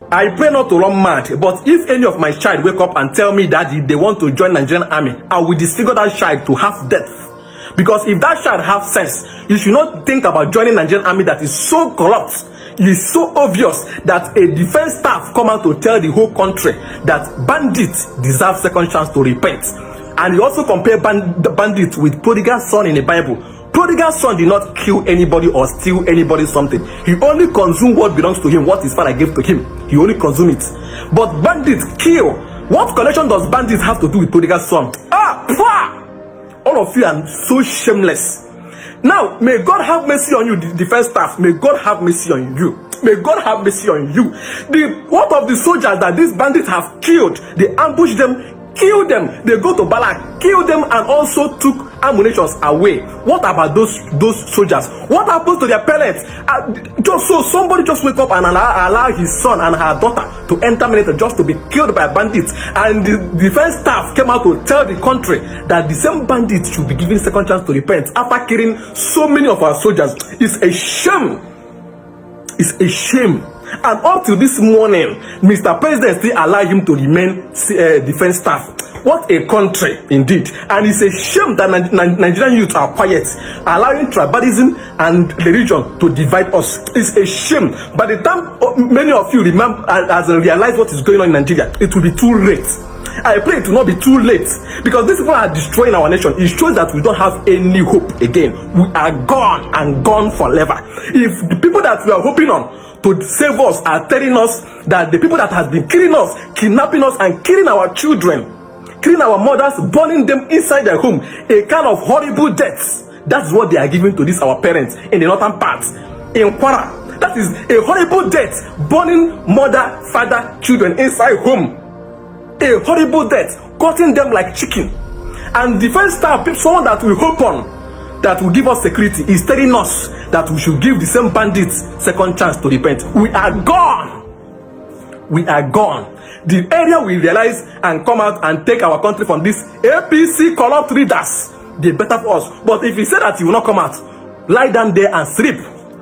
I pray not to run mad, but if any of my child wake up and tell me that they want to join Nigerian army, I will disfigure that child to half death. Because if that child have sense, you should not think about joining Nigerian army that is so corrupt. It is so obvious that a defense staff come out to tell the whole country that bandits deserve second chance to repent. And he also compare bandits with prodigal son in the Bible. Prodigal son did not kill anybody or steal anybody's something. He only consumed what belongs to him, what his father gave to him. He only consumed it. But bandits kill. What connection does bandits have to do with prodigal son? All of you are so shameless. Now, may God have mercy on you, the defense staff. May God have mercy on you. May God have mercy on you. What of the soldiers that these bandits have killed? They ambushed them, killed them. They go to Balak, killed them, and also took ammunition away. What about those soldiers? What happens to their parents? Just so somebody just wake up and allow his son and her daughter to enter military just to be killed by bandits, and the defense staff came out to tell the country that the same bandits should be given second chance to repent after killing so many of our soldiers. It's a shame. It's a shame. And up till this morning, Mr. President still allow him to remain defense staff. What a country indeed. And it's a shame that Nigerian youth are quiet, allowing tribalism and religion to divide us. It's a shame. By the time many of you remember as realize what is going on in Nigeria, it will be too late. I pray it will not be too late, because these people are destroying our nation. It shows that we don't have any hope again. We are gone and gone forever. If the people that we are hoping on to save us are telling us that the people that have been killing us, kidnapping us, and killing our children, killing our mothers, burning them inside their home, a kind of horrible death. That's what they are giving to these our parents in the northern part, in Kwara. That is a horrible death, burning mother, father, children inside home. A horrible death, cutting them like chicken. And defense staff, someone that we hope on, that will give us security, is telling us that we should give the same bandits second chance to repent. We are gone. We are gone. The area we realize and come out and take our country from this APC corrupt leaders, they better for us. But if you say that you will not come out, lie down there and sleep.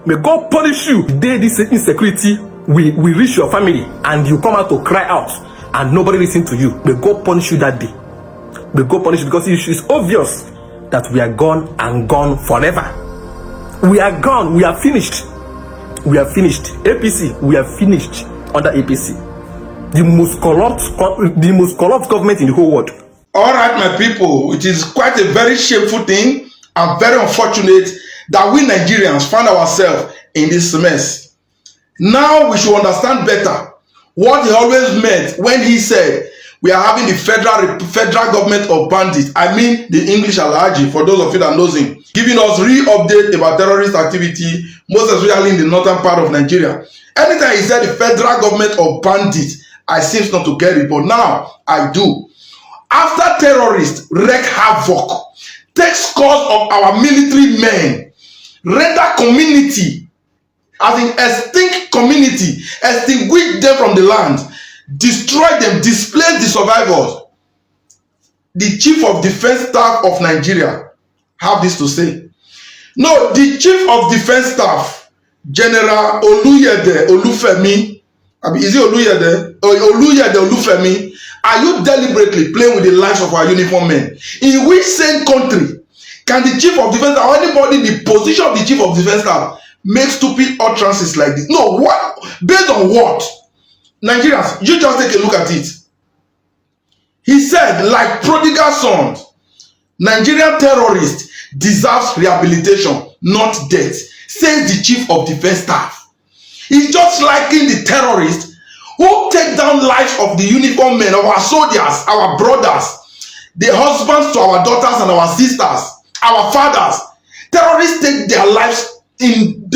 May God punish you. The day this insecurity will reach your family and you come out to cry out and nobody listen to you. May God punish you that day. May God punish you, because it is obvious that we are gone and gone forever. We are gone. We are finished. We are finished. APC, we are finished under APC. The most corrupt government in the whole world. All right, my people, it is quite a very shameful thing and very unfortunate that we Nigerians find ourselves in this mess. Now we should understand better what he always meant when he said we are having the federal government of bandits. I mean the English Alhaji, for those of you that knows him, giving us real update about terrorist activity, most especially in the northern part of Nigeria. Anytime he said the federal government of bandits, I seem not to get it, but now I do. After terrorists wreak havoc, take scores of our military men, render community, as in extinct community, extinguish them from the land, destroy them, displace the survivors. The Chief of Defense Staff of Nigeria have this to say. No, the Chief of Defense Staff, General Oluyede Olufemi, is it Oluyede? Oluyede Olufemi, are you deliberately playing with the lives of our uniform men? In which same country can the Chief of Defense Staff or anybody in the position of the Chief of Defense Staff make stupid utterances like this? No, what? Based on what? Nigerians, you just take a look at it. He said, like prodigal sons, Nigerian terrorists deserves rehabilitation, not death, says the Chief of Defense Staff. He's just liking the terrorists who take down lives of the uniform men, of our soldiers, our brothers, the husbands to our daughters and our sisters, our fathers. Terrorists take their lives in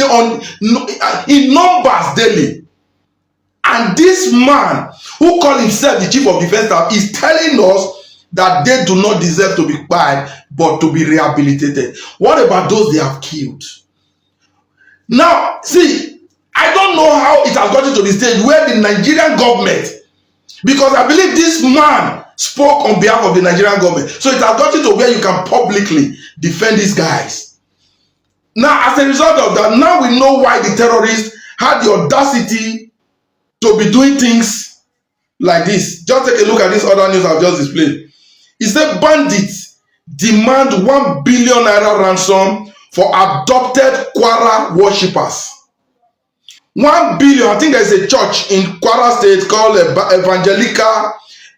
numbers daily. And this man who called himself the Chief of Defense Staff is telling us that they do not deserve to be quiet, but to be rehabilitated. What about those they have killed? Now, see, I don't know how it has gotten to the stage where the Nigerian government, because I believe this man spoke on behalf of the Nigerian government, so it has gotten to where you can publicly defend these guys. Now, as a result of that, now we know why the terrorists had the audacity to be doing things like this. Just take a look at this other news I've just displayed. It said bandits demand 1 billion naira ransom for adopted Kwara worshippers. 1 billion. I think there's a church in Kwara State called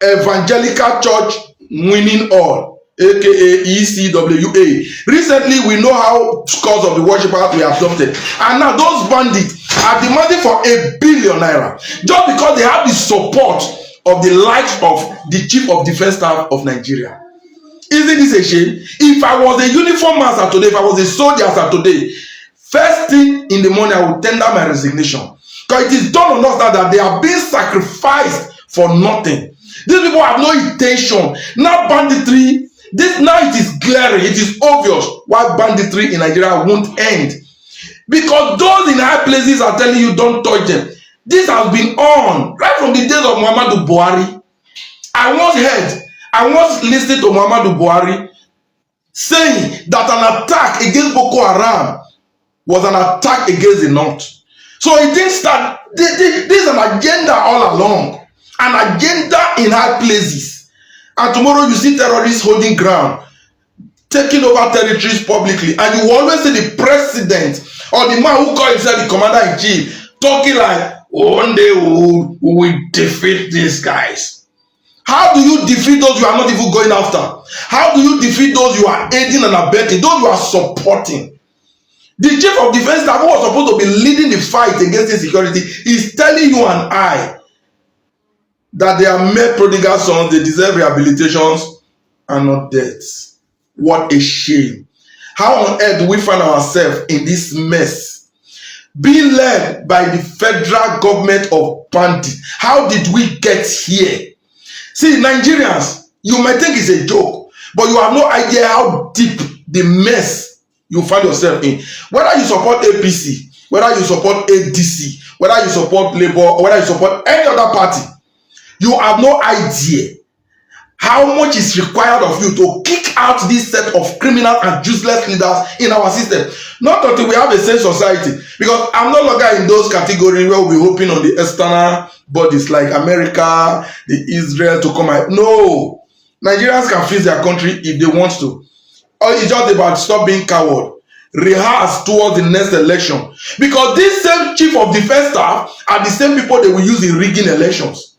Evangelical Church Winning All, aka ECWA. Recently, we know how scores of the worshippers were adopted, and now those bandits are demanding for 1 billion naira just because they have the support of the likes of the Chief of Defence Staff of Nigeria. Isn't this a shame? If I was a uniform master today, if I was a soldier as today, first thing in the morning I would tender my resignation, because it is done on us that they are being sacrificed for nothing. These people have no intention. Now banditry, now it is glaring, it is obvious why banditry in Nigeria won't end. Because those in high places are telling you don't touch them. This has been on right from the days of Muhammadu Buhari. I once listened to Muhammadu Buhari saying that an attack against Boko Haram was an attack against the North. So he thinks that this is an agenda all along, an agenda in high places. And tomorrow you see terrorists holding ground, taking over territories publicly, and you always see the president or the man who calls himself the commander-in-chief talking like, one day we will defeat these guys. How do you defeat those you are not even going after? How do you defeat those you are aiding and abetting, those you are supporting? The Chief of Defence Staff, who was supposed to be leading the fight against insecurity, is telling you and I that they are mere prodigal sons, they deserve rehabilitations and not deaths. What a shame. How on earth do we find ourselves in this mess? Being led by the federal government of bandits. How did we get here? See, Nigerians, you might think it's a joke, but you have no idea how deep the mess you find yourself in. Whether you support APC, whether you support ADC, whether you support Labour, or whether you support any other party, you have no idea how much is required of you to kick out this set of criminal and useless leaders in our system. Not until we have a sane society, because I'm no longer in those categories where we'll be hoping on the external bodies like America, the Israel to come out. No, Nigerians can fix their country if they want to. Or it's just about stop being coward, rehearse towards the next election, because this same Chief of Defence Staff are the same people they will use in rigging elections.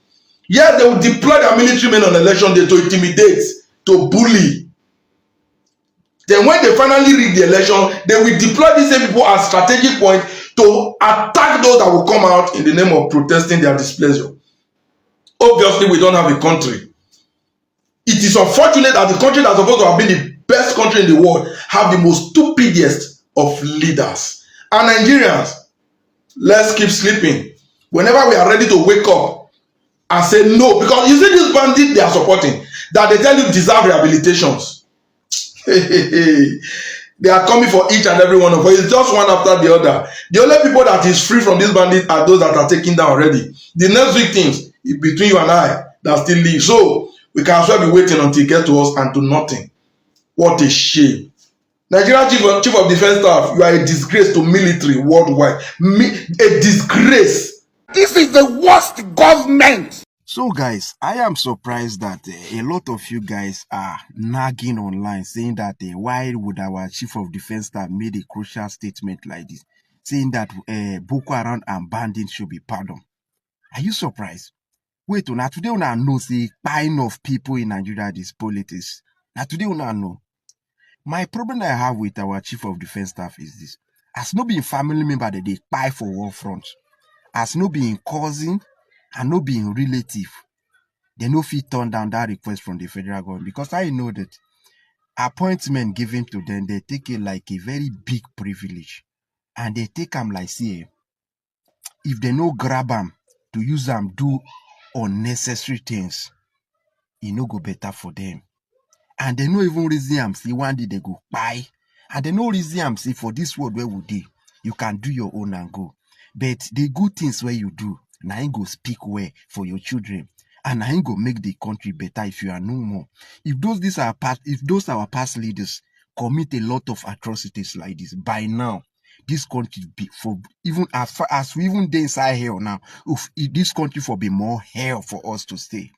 Yeah, they will deploy their military men on election day to intimidate, to bully. Then when they finally rig the election, they will deploy these same people at strategic point to attack those that will come out in the name of protesting their displeasure. Obviously, we don't have a country. It is unfortunate that the country that's supposed to have been the best country in the world have the most stupidest of leaders. And Nigerians, let's keep sleeping. Whenever we are ready to wake up and say no, because you see this bandit they are supporting, that they tell you deserve rehabilitations. They are coming for each and every one of us. It's just one after the other. The only people that is free from this bandit are those that are taken down already. The next victims is between you and I that still live. So we can as well be waiting until it gets to us and do nothing. What a shame. Nigerian Chief of Defence Staff, you are a disgrace to military worldwide. A disgrace. This is the worst government. So guys, I am surprised that a lot of you guys are nagging online saying that why would our Chief of Defence Staff made a crucial statement like this, saying that Boko Haram and bandits should be pardoned. Are you surprised? Wait, now today una know the buying of people in Nigeria is politics. Now today una know. My problem I have with our Chief of Defence Staff is this. As no being family member that they buy for war front, as no being cousin and no being relative, they no fit turn down that request from the federal government, because I know that appointment given to them, they take it like a very big privilege, and they take them like, see, if they no grab them to use them do unnecessary things, it no go better for them. And they no even reason them see one day they go buy, and they no reason them see for this world where we do, you can do your own and go. But the good things where you do, now you go speak well for your children, and now you go make the country better if you are no more. If those our past leaders commit a lot of atrocities like this, by now this country be for even as far as we even dey inside hell now, if this country for be more hell for us to stay.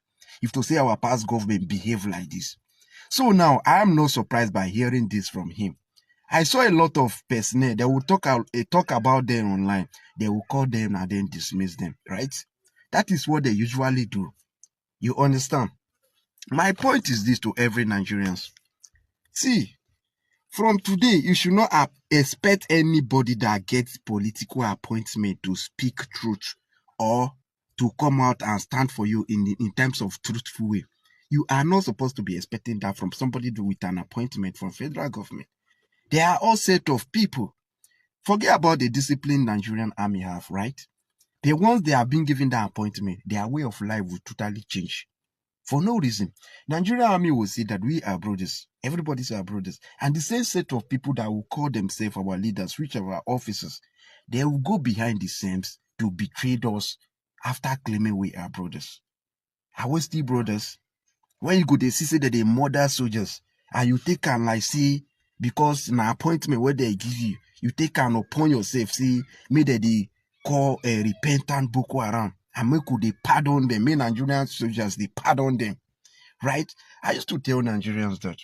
If to say our past government behave like this. So now I am not surprised by hearing this from him. I saw a lot of personnel, they will talk about them online. They will call them and then dismiss them, right? That is what they usually do. You understand? My point is this to every Nigerians. See, from today, you should not expect anybody that gets political appointment to speak truth or to come out and stand for you in terms of truthful way. You are not supposed to be expecting that from somebody with an appointment from federal government. They are all set of people. Forget about the discipline Nigerian army have, right? The ones they have been given that appointment, their way of life will totally change. For no reason. Nigerian army will say that we are brothers. Everybody's our brothers. And the same set of people that will call themselves our leaders, which are our officers, they will go behind the scenes to betray us after claiming we are brothers. Are we still brothers? When you go, they see that they murder soldiers, and you take and like see, because an appointment where they give you, you take and upon yourself, see, maybe they call a repentant Boko Haram. And make they pardon them. May Nigerian soldiers, they pardon them. Right? I used to tell Nigerians that,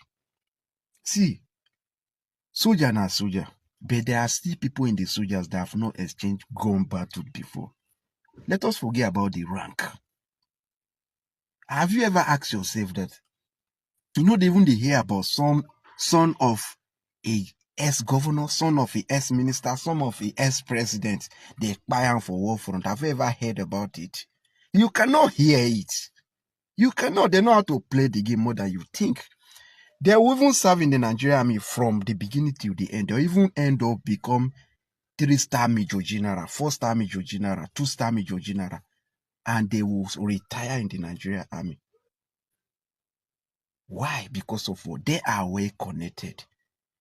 see, soldier na soldier, but there are still people in the soldiers that have not exchanged gun battle before. Let us forget about the rank. Have you ever asked yourself that, you know, they even hear about some son of a ex-governor, son of a ex-minister, son of a ex-president, they buy for war front. Have you ever heard about it? You cannot hear it. You cannot. They know how to play the game more than you think. They will even serve in the Nigerian army from the beginning till the end. They'll even end up become 3-star Major General, 4-star Major General, 2-star Major General. And they will retire in the Nigerian army. Why? Because of what? They are well connected.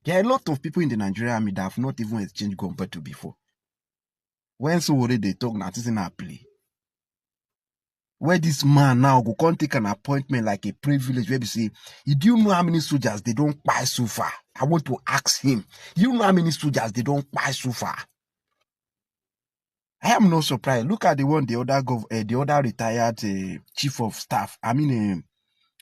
There are a lot of people in the Nigerian army that have not even exchanged gun battle before. When so already they talk, now this is in a play. Where this man now go can't take an appointment like a privilege where we say, do you know how many soldiers they don't buy so far? I want to ask him, you know how many soldiers they don't buy so far? I am not surprised. Look at the one, the other retired chief of staff. I mean,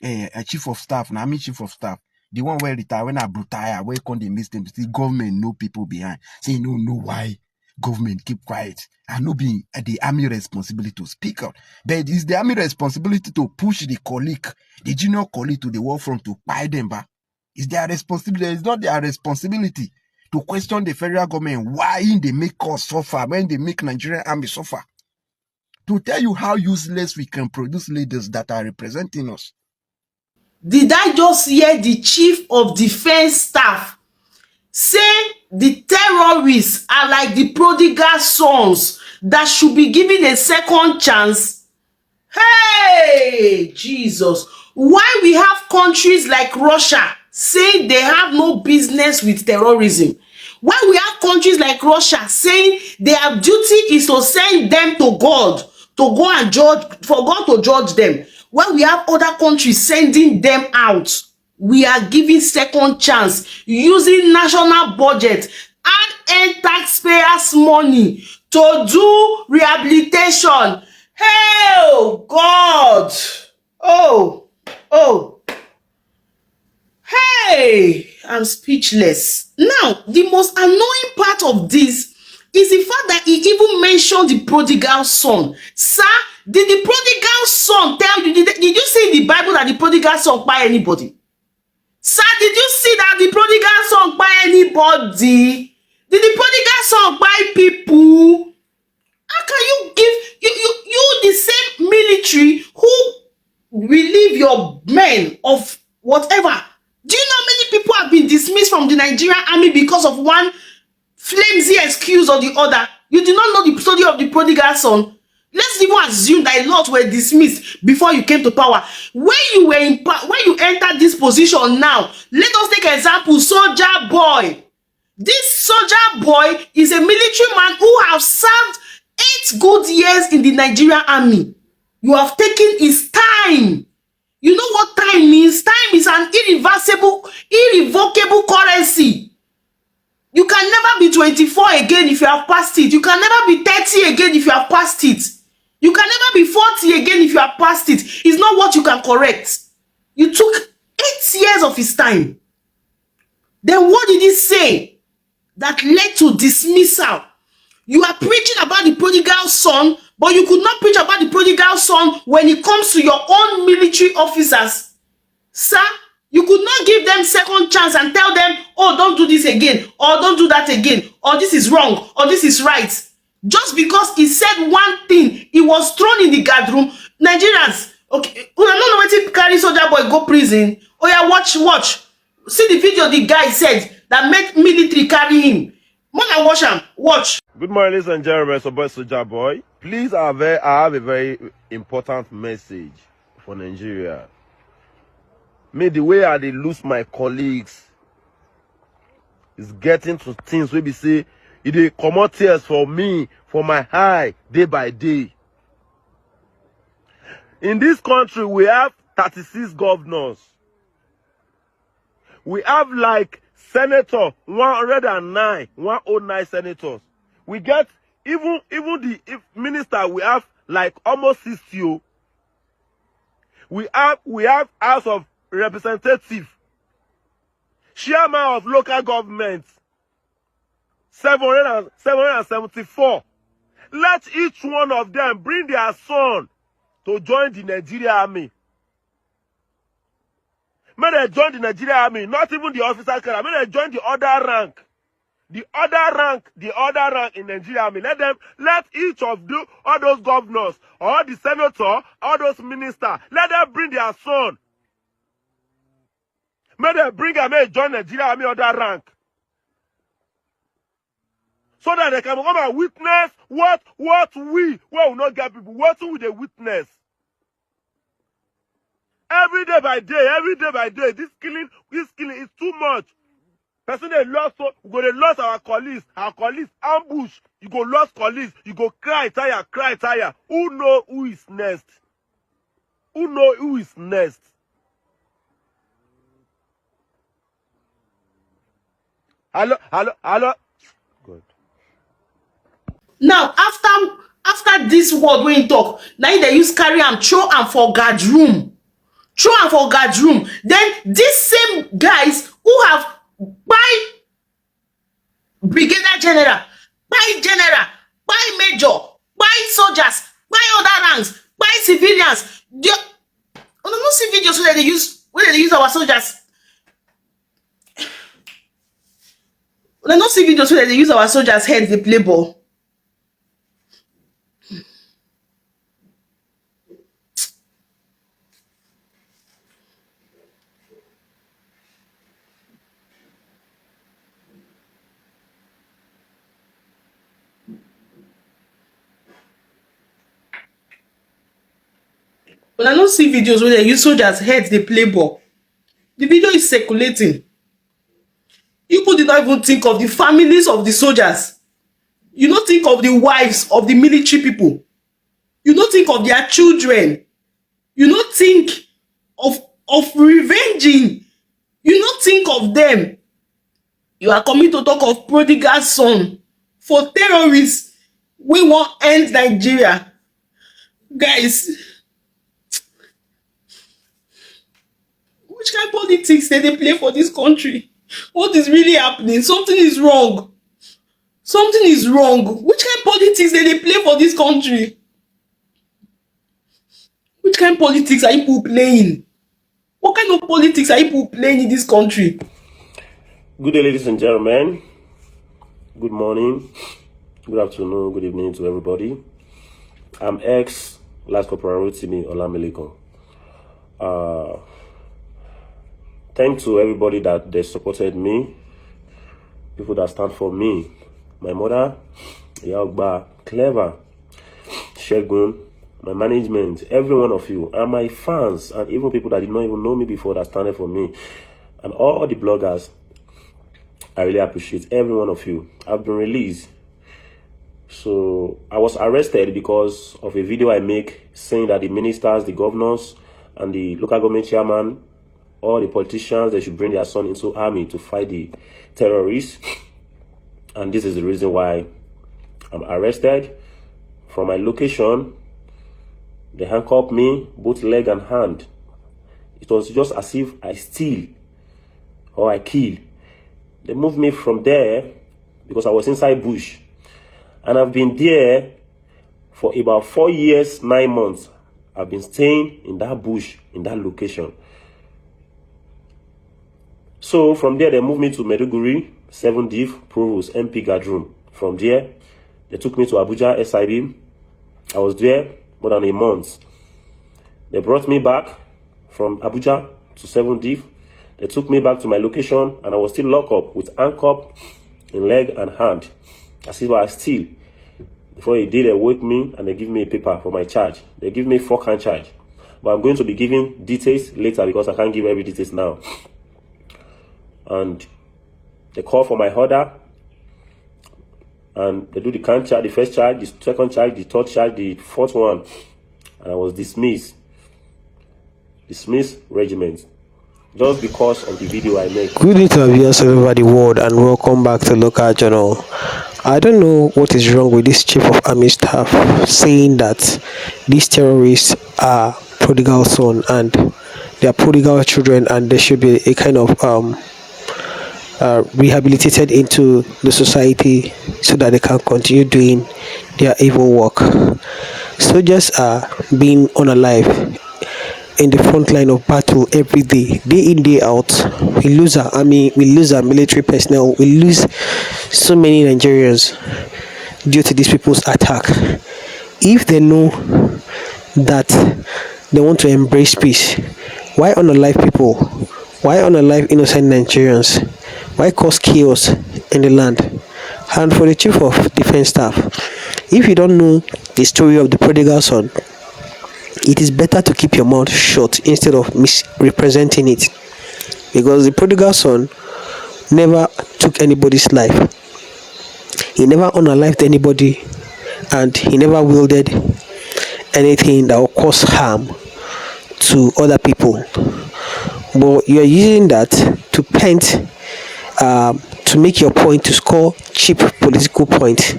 a chief of staff. Now, I mean chief of staff. The one where retire, when I retire, where can they miss them? The government know people behind. Say, no, know why. Government keep quiet and not be the army responsibility to speak out. But it's the army responsibility to push the colleague, the junior colleague to the war front to buy them back. It's their responsibility. It's not their responsibility to question the federal government why they make us suffer, when they make Nigerian army suffer. To tell you how useless we can produce leaders that are representing us. Did I just hear the chief of defense staff say the terrorists are like the prodigal sons that should be given a second chance? Hey, Jesus. Why we have countries like Russia saying they have no business with terrorism? Why we have countries like Russia saying their duty is to send them to God, to go and judge, for God to judge them? When we have other countries sending them out, we are giving second chance using national budget and taxpayers' money to do rehabilitation. Oh God! Oh! Hey! I'm speechless. Now, the most annoying part of this is the fact that he even mentioned the prodigal son. Sir, did the prodigal son tell you, did you see in the Bible that the prodigal son buy anybody? Sir, did you see that the prodigal son buy anybody? Did the prodigal son buy people? How can you give you the same military who relieve your men of whatever? Do you know how many people have been dismissed from the Nigerian army because of one flimsy excuse or the other? You do not know the story of the prodigal son. Let's even assume that a lot were dismissed before you came to power. When you were in when you entered this position now, let us take example, Soldier Boy. This Soldier Boy is a military man who has served 8 good years in the Nigerian army. You have taken his time. You know what time means? Time is an irrevocable currency. You can never be 24 again if you have passed it. You can never be 30 again if you have passed it. You can never be 40 again if you have passed it. It's not what you can correct. You took 8 years of his time. Then what did he say that led to dismissal? You are preaching about the prodigal son, but you could not preach about the prodigal son when it comes to your own military officers. Sir, you could not give them second chance and tell them, oh, don't do this again, or don't do that again, or this is wrong, or this is right. Just because he said one thing, he was thrown in the guard room. Nigerians, okay, una no know wetin carry soldier boy go prison. Oh yeah, watch. See the video the guy said that made military carry him. More than watch am, watch. Good morning, ladies and gentlemen. It's your boy Soldier Boy. Please, I have a very important message for Nigeria. Me, the way I dey lose my colleagues is getting to things where we say it dey comot tears for me, for my eye, day by day. In this country, we have 36 governors. We have like senator 109 senators. We get even the minister, we have like almost 60. We have House of Representatives, chairman of local government, 774. Let each one of them bring their son to join the Nigerian army. May they join the Nigerian army, not even the officer cadre. May they join the other rank. The other rank in Nigeria army. Let each of all those governors, all the senator, all those ministers, let them bring their son. May they bring and may join Nigeria army other rank. So that they can come and witness what we will not get people. What will they witness? Every day by day, this killing is too much. Person they lost, so we go lost our colleagues ambush. You go lost colleagues, you go cry tire. Who know who is next? Hello. Good. Now, after this word wey he talk, now they use carry am throw am for guard room. Then these same guys who have buy brigadier general, buy major, buy soldiers, buy other ranks, buy civilians. You no see videos where they use our soldiers. Una no see videos where they use our soldiers' heads dey play ball. Una no see videos where they use soldiers' heads dey play ball. The video is circulating. People did not even think of the families of the soldiers. You don't think of the wives of the military people. You don't think of their children. You don't think of revenging. You don't think of them. You are coming to talk of prodigal son for terrorists. We want end Nigeria. Guys, which kind of politics did they play for this country? What is really happening? Something is wrong. Which kind of politics did they play for this country? Which kind of politics are people playing? What kind of politics are people playing in this country? Good day, ladies and gentlemen. Good morning, good afternoon, good evening to everybody. I'm Last Corporal Rotimi Olamilekan. Thanks to everybody that they supported me, people that stand for me. My mother, Yagba, Clever, Shegun, my management, every one of you, and my fans, and even people that did not even know me before that standed for me, and all the bloggers. I really appreciate every one of you. I've been released. So I was arrested because of a video I make saying that the ministers, the governors, and the local government chairman, all the politicians, they should bring their son into army to fight the terrorists. And this is the reason why I'm arrested. From my location, they handcuffed me, both leg and hand. It was just as if I steal or I kill. They moved me from there because I was inside bush. And I've been there for about 4 years, 9 months. I've been staying in that bush, in that location. So from there, they moved me to Maiduguri, 7 Div, Provost, MP guard room. From there, they took me to Abuja, SIB. I was there more than a month. They brought me back from Abuja to 7 Div. They took me back to my location, and I was still locked up with handcuff in leg and hand, as if I was still. Before they did, they woke me and they give me a paper for my charge. They give me 4-count charge. But I'm going to be giving details later because I can't give every details now. And they call for my order. And they do the count charge, the first charge, the second charge, the third charge, the fourth one. And I was dismissed. Dismissed regiment. Just because of the video I made. Good day to our viewers all over the world and welcome back to Local Journal. I don't know what is wrong with this chief of army staff saying that these terrorists are prodigal son and they are prodigal children and they should be a kind of rehabilitated into the society so that they can continue doing their evil work. Soldiers are being unalive in the front line of battle every day in, day out. We lose our army, we lose our military personnel, we lose so many Nigerians due to these people's attack. If they know that they want to embrace peace, why unalive people? Why unalive innocent Nigerians? Why cause chaos in the land? And for the chief of defense staff, if you don't know the story of the prodigal son, it is better to keep your mouth shut instead of misrepresenting it, because the prodigal son never took anybody's life. He never unalived anybody, and he never wielded anything that will cause harm to other people. But you are using that to paint, to make your point, to score cheap political point.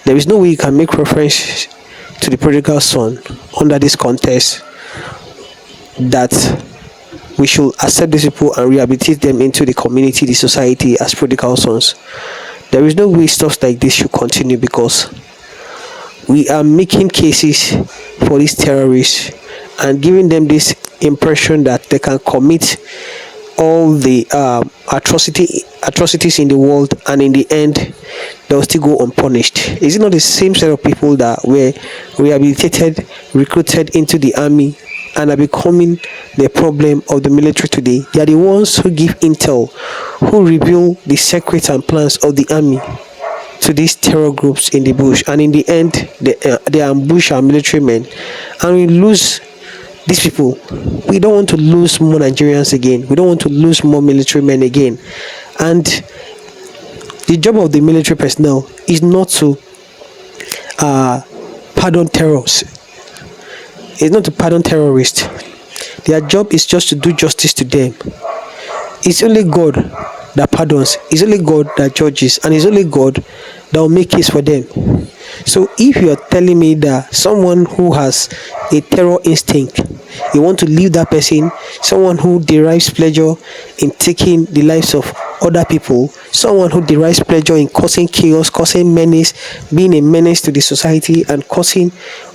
There is no way you can make reference to the prodigal son under this context that we should accept these people and rehabilitate them into the community, the society as prodigal sons. There is no way stuff like this should continue, because we are making cases for these terrorists and giving them this impression that they can commit all the atrocities in the world, and in the end they'll still go unpunished. Is it not the same set of people that were rehabilitated, recruited into the army, and are becoming the problem of the military today? They are the ones who give intel, who reveal the secrets and plans of the army to these terror groups in the bush, and in the end they ambush our military men, and we lose these people. We don't want to lose more Nigerians again. We don't want to lose more military men again. And the job of the military personnel is not to pardon terrorists. It's not to pardon terrorists. Their job is just to do justice to them. It's only God that pardons. It's only God that judges. And it's only God that will make case for them. So if you are telling me that someone who has a terror instinct, you want to leave that person, someone who derives pleasure in taking the lives of other people, someone who derives pleasure in causing chaos, causing menace, being a menace to the society and causing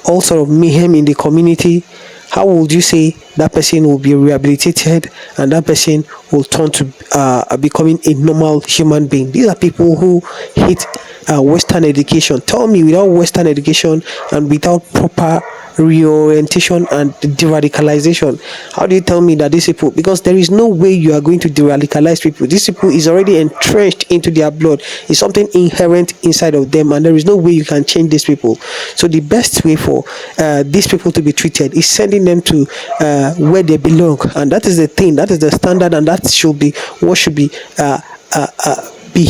all sort of mayhem in the community, how would you say that person will be rehabilitated and that person will turn to becoming a normal human being? These are people who hate Western education. Tell me, without Western education and without proper reorientation and de-radicalization, how do you tell me that these people, because there is no way you are going to de-radicalize people. These people is already entrenched into their blood. It's something inherent inside of them, and there is no way you can change these people. So the best way for these people to be treated is sending them to where they belong, and that is the thing, that is the standard, and that should be what should be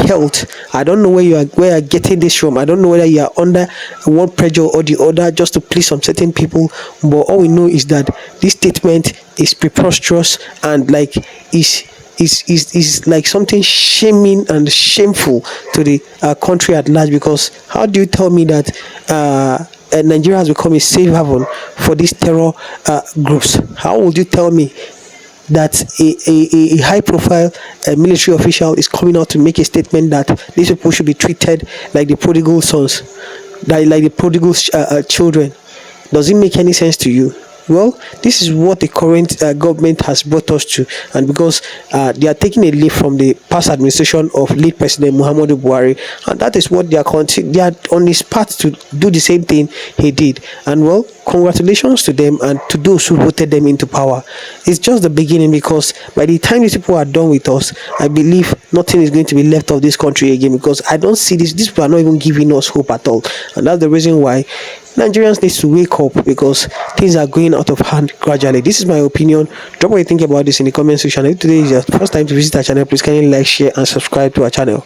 held. I don't know where you are getting this from. I don't know whether you are under one pressure or the other just to please some certain people, but all we know is that this statement is preposterous and like is is like something shaming and shameful to the country at large. Because how do you tell me that Nigeria has become a safe haven for these terror groups? How would you tell me that a high profile military official is coming out to make a statement that these people should be treated like the prodigal sons, like the prodigal children? Does it make any sense to you? Well, this is what the current government has brought us to, and because they are taking a leaf from the past administration of late President Muhammadu Buhari, and that is what they are on his path to do the same thing he did. And well, congratulations to them and to those who voted them into power. It's just the beginning, because by the time these people are done with us, I believe nothing is going to be left of this country again, because I don't see these people are not even giving us hope at all. And that's the reason why Nigerians need to wake up, because things are going out of hand gradually. This is my opinion. Drop what you think about this in the comment section. If today is your first time to visit our channel, please kindly like, share and subscribe to our channel.